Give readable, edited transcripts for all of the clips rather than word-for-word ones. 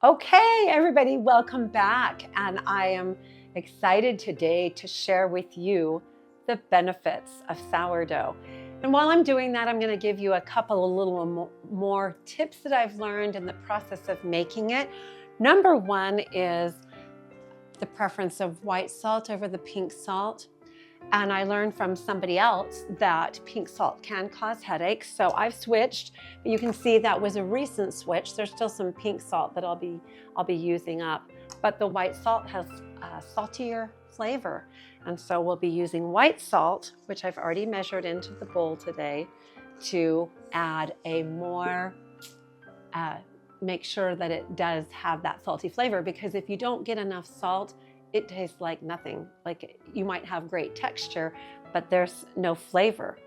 Okay, everybody, welcome back. And I am excited today to share with you the benefits of sourdough. And while I'm doing that, I'm going to give you a couple of little more tips that I've learned in the process of making it. Number one is the preference of white salt over the pink salt. And I learned from somebody else that pink salt can cause headaches. So I've switched, but you can see that was a recent switch. There's still some pink salt that I'll be using up, but the white salt has a saltier flavor. And so we'll be using white salt, which I've already measured into the bowl today, to add a more, make sure that it does have that salty flavor, because if you don't get enough salt, it tastes like nothing. Like you might have great texture, but there's no flavor.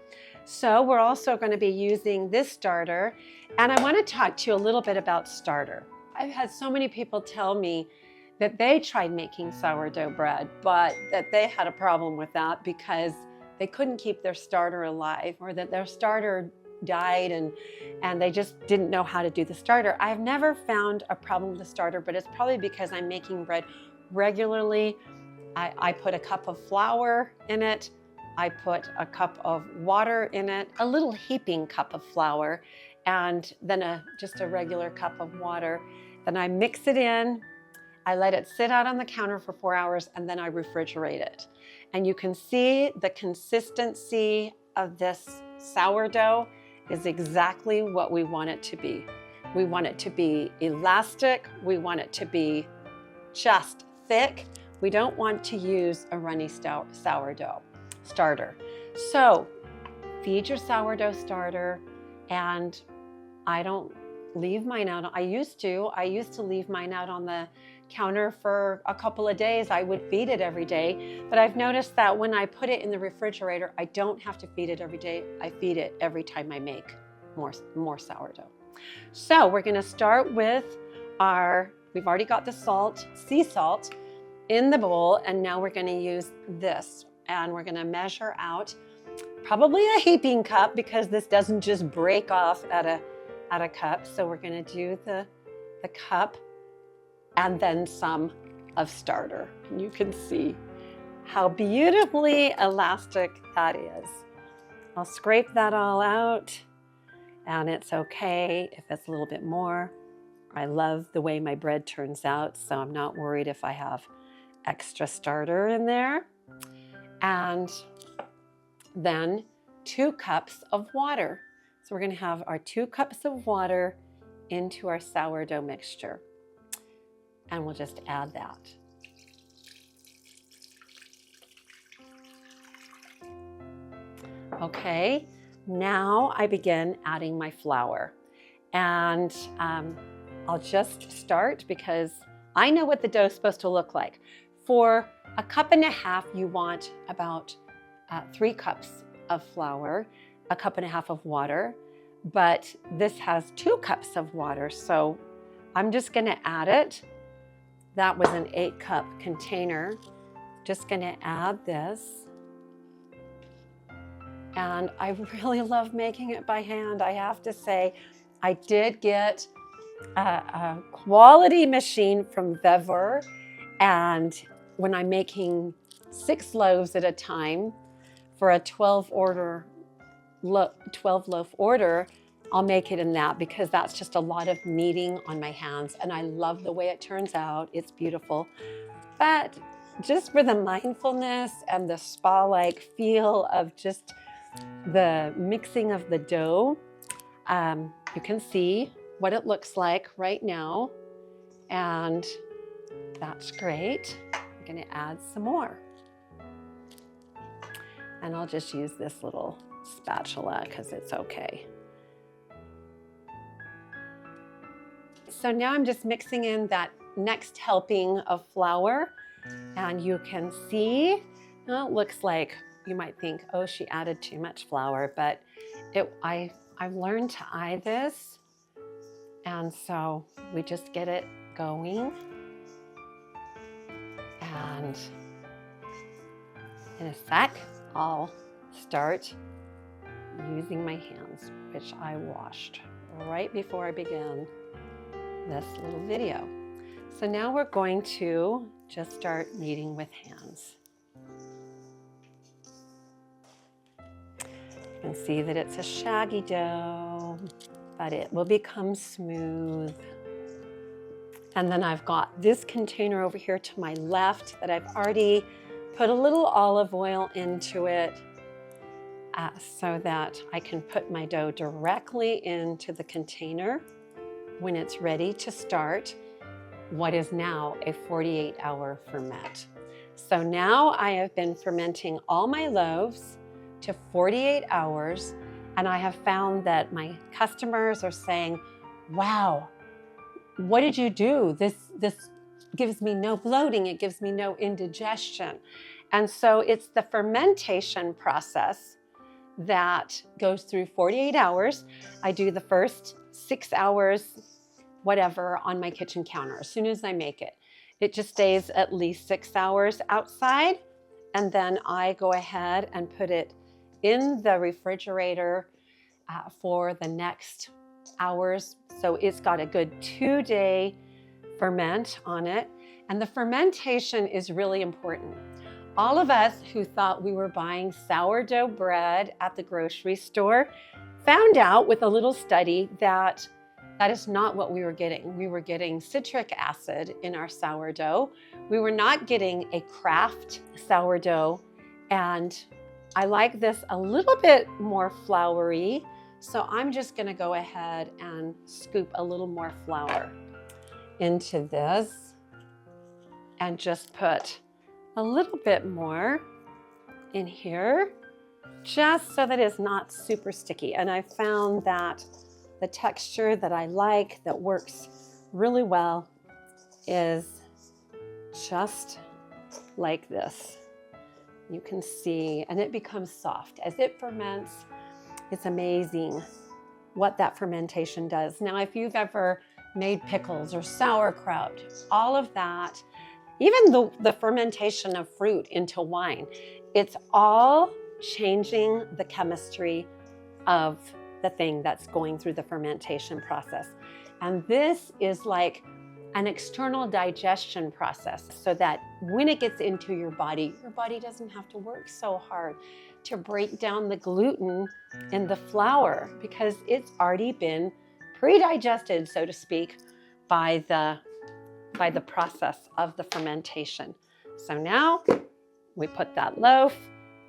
So we're also going to be using this starter, and I want to talk to you a little bit about starter. I've had so many people tell me that they tried making sourdough bread, but that they had a problem with that because they couldn't keep their starter alive, or that their starter died and they just didn't know how to do the starter. I've never found a problem with the starter, but it's probably because I'm making bread regularly. I put a cup of flour in it. I put a cup of water in it, a little heaping cup of flour, and then just a regular cup of water. Then I mix it in. I let it sit out on the counter for 4 hours, and then I refrigerate it. And you can see the consistency of this sourdough is exactly what we want it to be. We want it to be elastic. We want it to be just thick. We don't want to use a runny sourdough starter. So feed your sourdough starter, and I don't leave mine out. I used to leave mine out on the counter for a couple of days. I would feed it every day, but I've noticed that when I put it in the refrigerator, I don't have to feed it every day. I feed it every time I make more sourdough. So we're going to start with we've already got the salt, sea salt, in the bowl, and now we're going to use this, and we're going to measure out probably a heaping cup, because this doesn't just break off at a cup. So we're going to do the cup and then some of starter. And you can see how beautifully elastic that is. I'll scrape that all out, and it's okay if it's a little bit more. I love the way my bread turns out, so I'm not worried if I have extra starter in there. And then 2 cups of water. So we're going to have our 2 cups of water into our sourdough mixture. And we'll just add that. Okay, now I begin adding my flour. And I'll just start because I know what the dough is supposed to look like. For a cup and a half, you want about 3 cups of flour, a cup and a half of water, but this has 2 cups of water, so I'm just going to add it. That was an 8-cup container. Just going to add this. And I really love making it by hand. I have to say, I did get a quality machine from Vever, and when I'm making 6 loaves at a time for a 12 loaf order, I'll make it in that, because that's just a lot of kneading on my hands, and I love the way it turns out. It's beautiful. But just for the mindfulness and the spa-like feel of just the mixing of the dough, you can see what it looks like right now, and that's great. I'm going to add some more, and I'll just use this little spatula because it's okay. So now I'm just mixing in that next helping of flour, and you can see, well, it looks like you might think, oh, she added too much flour, but I've learned to eye this, and so we just get it going. And in a sec, I'll start using my hands, which I washed right before I began this little video. So now we're going to just start kneading with hands. You can see that it's a shaggy dough, but it will become smooth. And then I've got this container over here to my left that I've already put a little olive oil into it so that I can put my dough directly into the container when it's ready to start what is now a 48-hour ferment. So now I have been fermenting all my loaves to 48 hours, and I have found that my customers are saying, wow, what did you do? This gives me no bloating, it gives me no indigestion. And so it's the fermentation process that goes through 48 hours. I do the first 6 hours, whatever, on my kitchen counter as soon as I make it. It just stays at least 6 hours outside, and then I go ahead and put it in the refrigerator for the next hours. So it's got a good 2-day ferment on it. And the fermentation is really important. All of us who thought we were buying sourdough bread at the grocery store found out with a little study that that is not what we were getting. We were getting citric acid in our sourdough. We were not getting a craft sourdough. And I like this a little bit more floury. So I'm just gonna go ahead and scoop a little more flour into this and just put a little bit more in here, just so that it's not super sticky. And I found that the texture that I like, that works really well, is just like this. You can see, and it becomes soft. As it ferments, it's amazing what that fermentation does. Now, if you've ever made pickles or sauerkraut, all of that, even the fermentation of fruit into wine, it's all changing the chemistry of the thing that's going through the fermentation process. And this is like an external digestion process, so that when it gets into your body doesn't have to work so hard to break down the gluten in the flour, because it's already been pre-digested, so to speak, by the process of the fermentation. So now we put that loaf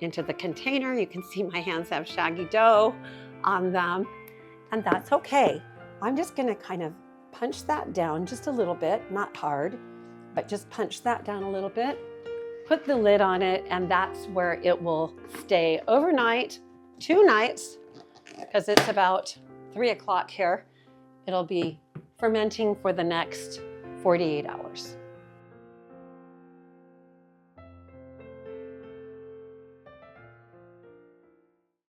into the container. You can see my hands have shaggy dough on them, and that's okay. I'm just gonna kind of punch that down just a little bit, not hard, but just punch that down a little bit, put the lid on it, and that's where it will stay overnight, 2 nights, because it's about 3 o'clock here. It'll be fermenting for the next 48 hours.